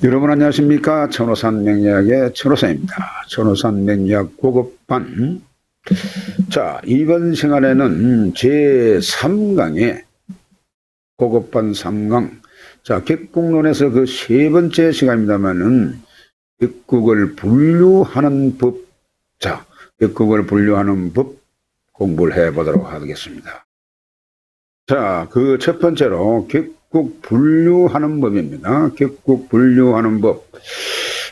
여러분 안녕하십니까. 천호산 맹약의 천호산입니다. 천호산 맹약 고급반. 자, 이번 시간에는 제3강의 고급반 3강. 자, 객국론에서 그 세 번째 시간입니다만은 객국을 분류하는 법. 자, 객국을 분류하는 법 공부를 해보도록 하겠습니다. 자, 그 첫 번째로 객국 분류하는 법입니다. 객국 분류하는 법.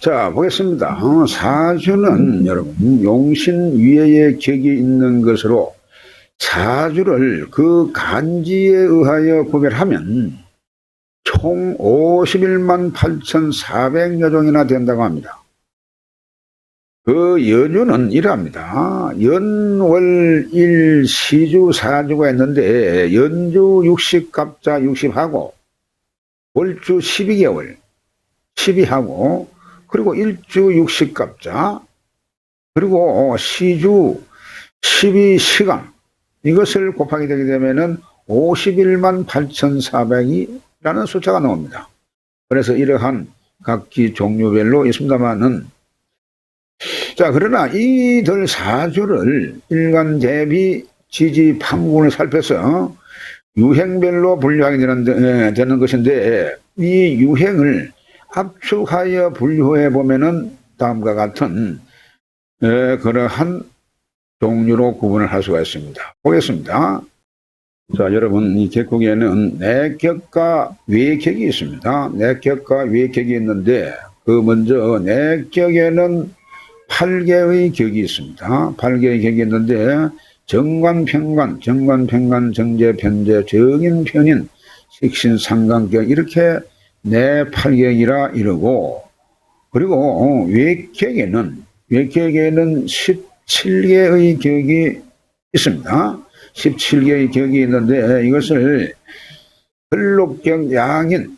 자, 보겠습니다. 사주는 여러분 용신 위에 격이 있는 것으로 사주를 그 간지에 의하여 구별하면 총 51만 8,400여 종이나 된다고 합니다. 그 연유는 이러합니다. 연월일 시주 사주가 있는데 연주 60 갑자 60하고 월주 12개월 12하고 그리고 일주 60 갑자 그리고 시주 12시간 이것을 곱하게 되게 되면은 51만 8,400이라는 숫자가 나옵니다. 그래서 이러한 각기 종류별로 있습니다만은 자, 그러나 이들 사주를 일간 대비 지지 판군을 살펴서 유행별로 분류하게 되는 것인데 이 유행을 압축하여 분류해 보면은 다음과 같은 그러한 종류로 구분을 할 수가 있습니다. 보겠습니다. 자, 여러분 이 객국에는 내격과 외격이 있습니다. 내격과 외격이 있는데 그 먼저 내격에는 8개의 격이 있습니다. 8개의 격이 있는데 정관, 평관, 정제, 편제, 정인, 편인, 식신, 상관격 이렇게 네 8격이라 이러고 그리고 외격에는 17개의 격이 있습니다. 17개의 격이 있는데 이것을 근록격, 양인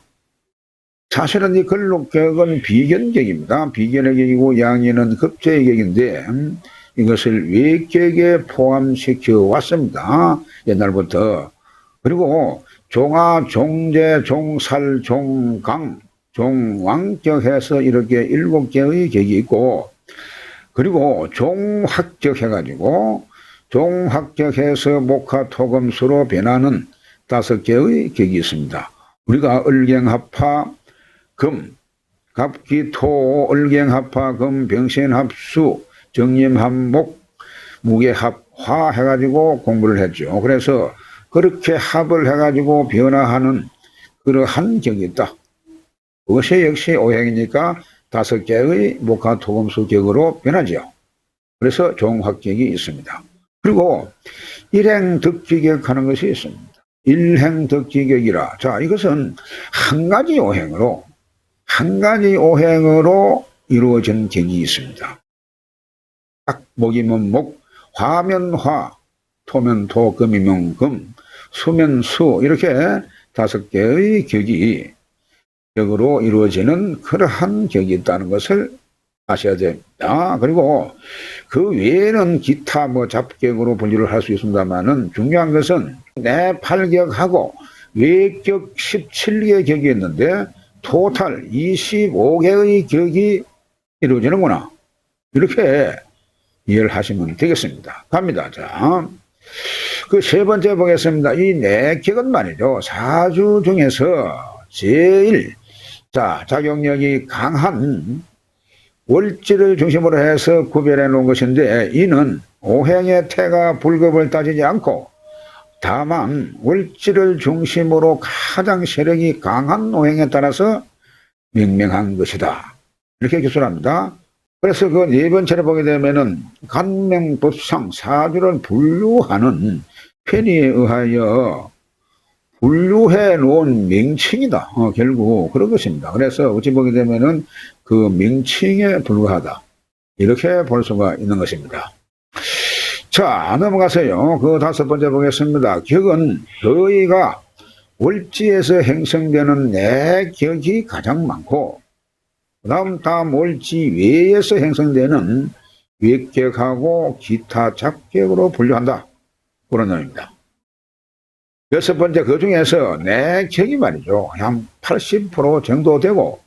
사실은 이 근록격은 비견격입니다. 비견의 격이고 양인은 급제의 격인데 이것을 외격에 포함시켜 왔습니다. 옛날부터. 그리고 종아, 종제, 종살, 종강, 종왕격 해서 이렇게 7개의 격이 있고 그리고 종학격 해가지고 종학격 해서 목화, 토금수로 변하는 5개의 격이 있습니다. 우리가 을경합화, 금, 갑기, 토, 을경합화, 금, 병신합수, 정림합목, 무게합, 화 해가지고 공부를 했죠. 그래서 그렇게 합을 해가지고 변화하는 그러한 격이 있다. 그것이 역시 오행이니까 5개의 목화, 토금수 격으로 변하죠. 그래서 종합격이 있습니다. 그리고 일행덕지격 하는 것이 있습니다. 일행덕지격이라. 자, 이것은 한 가지 오행으로 이루어진 격이 있습니다. 딱 목이면 목, 화면 화, 토면 토, 금이면 금, 수면 수 이렇게 5개의 격이 격으로 이루어지는 그러한 격이 있다는 것을 아셔야 됩니다. 그리고 그 외에는 기타 잡격으로 분류를 할 수 있습니다만은 중요한 것은 내 8격하고 외격 17개의 격이 있는데 토탈 25개의 격이 이루어지는구나. 이렇게 이해를 하시면 되겠습니다. 갑니다. 자, 그 세 번째 보겠습니다. 이 내격은 말이죠. 사주 중에서 제일 작용력이 강한 월지를 중심으로 해서 구별해 놓은 것인데 이는 오행의 태가 불급을 따지지 않고 다만 월지를 중심으로 가장 세력이 강한 오행에 따라서 명명한 것이다. 이렇게 기술합니다. 그래서 그 네 번째로 보게 되면은 간명법상 사주를 분류하는 편의에 의하여 분류해 놓은 명칭이다. 결국 그런 것입니다. 그래서 어찌 보게 되면은 그 명칭에 불과하다. 이렇게 볼 수가 있는 것입니다. 자, 넘어가세요. 그 5번째 보겠습니다. 격은 저희가 월지에서 형성되는 내격이 가장 많고 다음 월지 외에서 형성되는 외격하고 기타 잡격으로 분류한다. 그런 의미입니다. 6번째 그 중에서 내격이 말이죠. 한 80% 정도 되고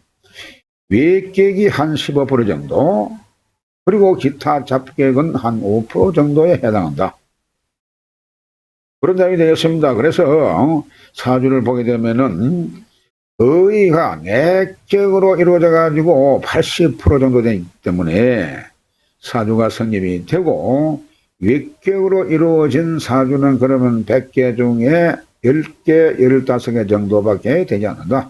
외격이 한 15% 정도, 그리고 기타 잡격은 한 5% 정도에 해당한다. 그런 점이 되겠습니다. 그래서 사주를 보게 되면은 의가 내격으로 이루어져 가지고 80% 정도 되기 때문에 사주가 성립이 되고, 외격으로 이루어진 사주는 그러면 100개 중에 10개, 15개 정도밖에 되지 않는다.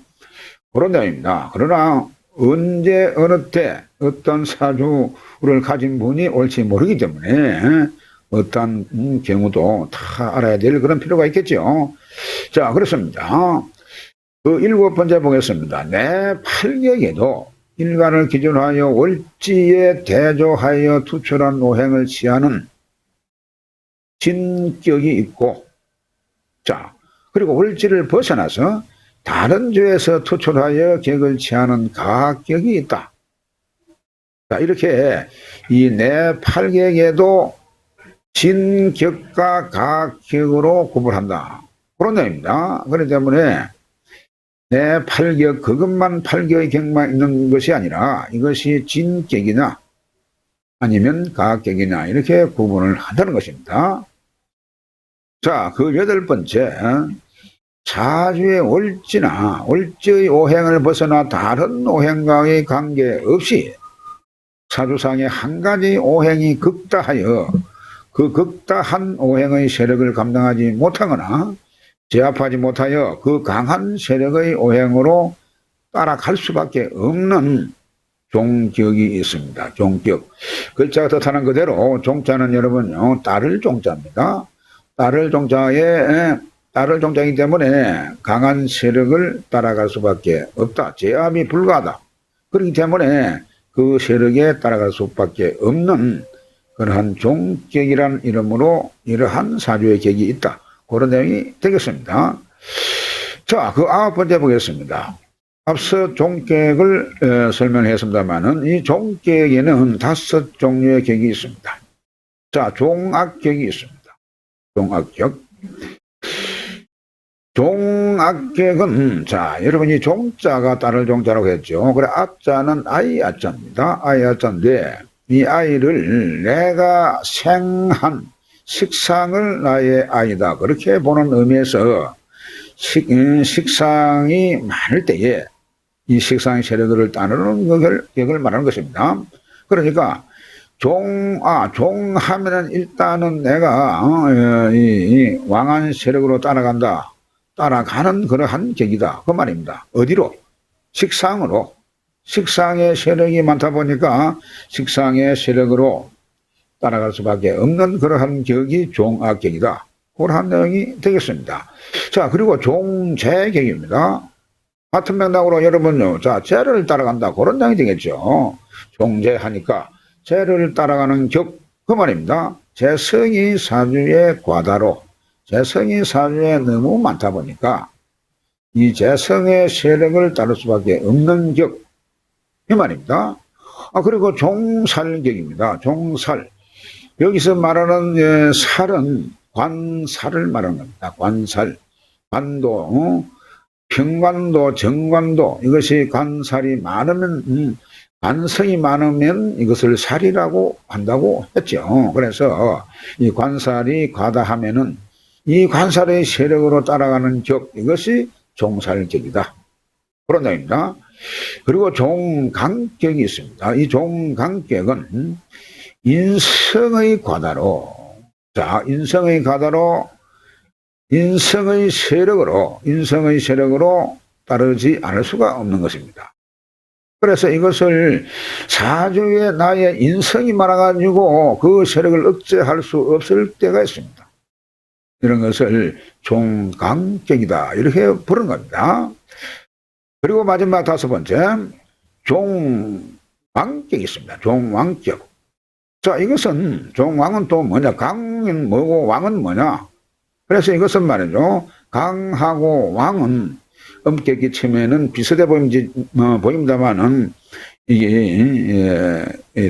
그런 점입니다. 그러나 언제 어느 때 어떤 사주를 가진 분이 올지 모르기 때문에 어떤 경우도 다 알아야 될 그런 필요가 있겠죠. 자, 그렇습니다. 그 7번째 보겠습니다. 내 팔격에도 일간을 기준으로 하여 월지에 대조하여 투철한 오행을 취하는 진격이 있고, 자, 그리고 월지를 벗어나서 다른 주에서 투철하여 격을 취하는 가격이 있다. 자, 이렇게 이 내 팔격에도 진격과 가격으로 구분한다. 그런 점입니다. 그렇기 때문에 내 팔격, 그것만 팔격의 격만 있는 것이 아니라 이것이 진격이나 아니면 가격이나 이렇게 구분을 한다는 것입니다. 자, 그 8번째, 사주의 월지나 월지의 오행을 벗어나 다른 오행과의 관계없이 사주상의 한 가지 오행이 극다하여 그 극다한 오행의 세력을 감당하지 못하거나 제압하지 못하여 그 강한 세력의 오행으로 따라갈 수밖에 없는 종격이 있습니다. 종격. 글자가 뜻하는 그대로 종자는 여러분요, 따를 종자입니다. 따를 종자이기 때문에 강한 세력을 따라갈 수밖에 없다. 제압이 불가하다. 그렇기 때문에 그 세력에 따라갈 수밖에 없는 그러한 종격이란 이름으로 이러한 사주의 격이 있다. 그런 내용이 되겠습니다. 자, 그 9번째 보겠습니다. 앞서 종격을 설명했습니다만은 이 종격에는 5 종류의 격이 있습니다. 자, 종악격이 있습니다. 종악격. 종악격은, 자, 여러분이 종자가 따를 종자라고 했죠. 그래, 아자는 아이 아자입니다. 아이 아자인데, 이 아이를 내가 생한 식상을 나의 아이다. 그렇게 보는 의미에서 식상이 많을 때에 이 식상의 세력을 따르는 격을 말하는 것입니다. 그러니까 종하면은 일단은 내가 이 왕한 세력으로 따라간다. 따라가는 그러한 격이다. 그 말입니다. 어디로? 식상으로. 식상의 세력이 많다 보니까 식상의 세력으로 따라갈 수밖에 없는 그러한 격이 종악격이다. 그러한 내용이 되겠습니다. 자, 그리고 종재격입니다. 같은 맥락으로 여러분요, 자, 재를 따라간다. 그런 내용이 되겠죠. 종재하니까 재를 따라가는 격, 그 말입니다. 재성이 사주의 과다로, 재성이 사주에 너무 많다 보니까 이 재성의 세력을 따를 수밖에 없는 격, 이 말입니다. 그리고 종살격입니다. 종살. 여기서 말하는 살은 관살을 말하는 겁니다. 관살. 관도, 평관도, 정관도, 이것이 관살이 많으면, 관성이 많으면 이것을 살이라고 한다고 했죠. 그래서 이 관살이 과다하면은 이 관살의 세력으로 따라가는 격, 이것이 종살격이다. 그런 내용입니다. 그리고 종강격이 있습니다. 이 종강격은 인성의 과다로, 자, 인성의 과다로, 인성의 세력으로 따르지 않을 수가 없는 것입니다. 그래서 이것을 사주에 나의 인성이 많아가지고 그 세력을 억제할 수 없을 때가 있습니다. 이런 것을 종강격이다. 이렇게 부르는 겁니다. 그리고 마지막 5번째, 종왕격이 있습니다. 종왕격. 자, 이것은, 종왕은 또 뭐냐? 강은 뭐고 왕은 뭐냐? 그래서 이것은 말이죠. 강하고 왕은 엄격히 치면은 비슷해 보입니다만은 이게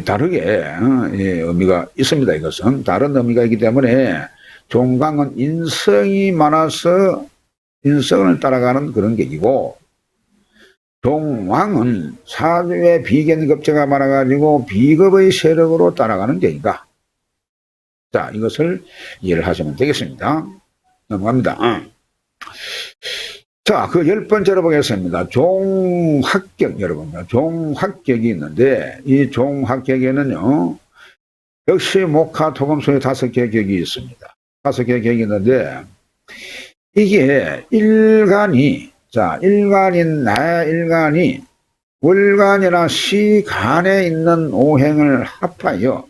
다르게 의미가 있습니다. 이것은 다른 의미가 있기 때문에 종강은 인성이 많아서 인성을 따라가는 그런 격이고, 종왕은 사주의 비견급제가 많아가지고 비급의 세력으로 따라가는 경이다. 자, 이것을 이해를 하시면 되겠습니다. 넘어갑니다. 자, 그 10번째로 보겠습니다. 종합격, 여러분. 종합격이 있는데, 이 종합격에는요, 역시 목화, 토금수의 5개의 격이 있습니다. 5개의 격이 있는데, 이게 일간이, 자, 일간인 나의 일간이 월간이나 시간에 있는 오행을 합하여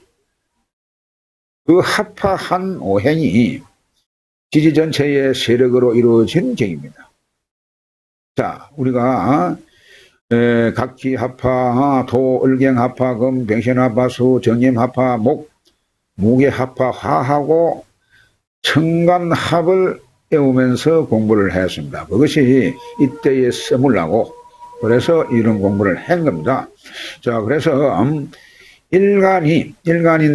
그 합한 오행이 지지 전체의 세력으로 이루어진 경입니다. 자, 우리가 각기 합하, 도, 을경 합하, 금, 병신 합하, 수, 정임 합하, 목, 무게 합하, 화하고 천간 합을 배우면서 공부를 했습니다. 그것이 이때의 써물라고 그래서 이런 공부를 한 겁니다. 자, 그래서 일간인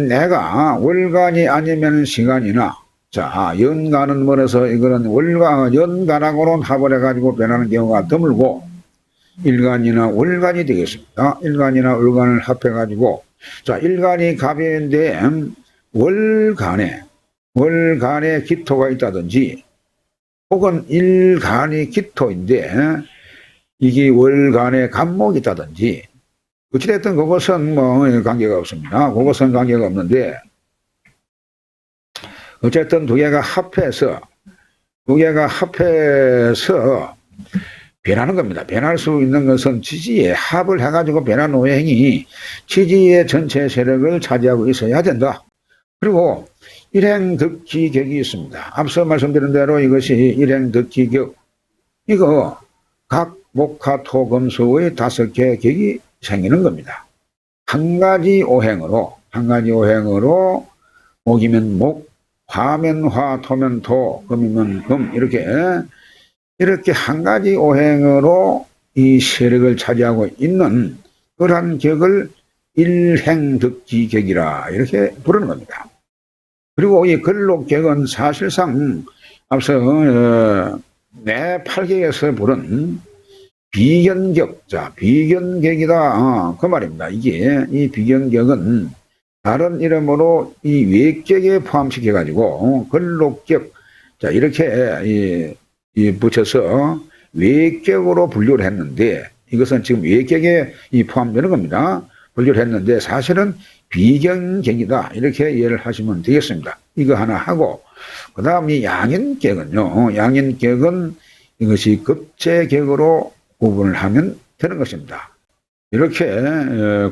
내가 월간이 아니면 시간이나 자, 연간은 멀어서 이거는 연간하고는 합을 해가지고 변하는 경우가 드물고 일간이나 월간이 되겠습니다. 일간이나 월간을 합해가지고 자, 일간이 갑인데 월간에 기토가 있다든지 혹은 일간이 기토인데 이게 월간에 간목이 있다든지 어찌됐든 그것은 뭐 관계가 없습니다. 그것은 관계가 없는데 어쨌든 두 개가 합해서 변하는 겁니다. 변할 수 있는 것은 지지에 합을 해가지고 변한 오행이 지지의 전체 세력을 차지하고 있어야 된다. 그리고 일행득기격이 있습니다. 앞서 말씀드린 대로 이것이 일행득기격. 이거 각 목화 토금수의 5개의 격이 생기는 겁니다. 한 가지 오행으로 목이면 목, 화면 화, 토면 토, 금이면 금 이렇게 한 가지 오행으로 이 세력을 차지하고 있는 그러한 격을 일행득기격이라 이렇게 부르는 겁니다. 그리고 이 걸록격은 사실상 앞서 내 8격에서 부른 비견격, 자, 비견격이다. 그 말입니다. 이 비견격은 다른 이름으로 이 외격에 포함시켜가지고 걸록격, 자, 이렇게 붙여서 외격으로 분류를 했는데 이것은 지금 외격에 포함되는 겁니다. 분류를 했는데 사실은 비견격이다. 이렇게 이해를 하시면 되겠습니다. 이거 하나 하고, 그 다음 이 양인격은요, 양인격은 이것이 급제격으로 구분을 하면 되는 것입니다. 이렇게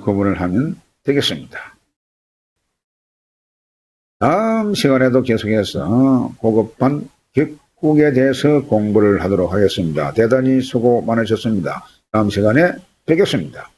구분을 하면 되겠습니다. 다음 시간에도 계속해서 고급반 격국에 대해서 공부를 하도록 하겠습니다. 대단히 수고 많으셨습니다. 다음 시간에 뵙겠습니다.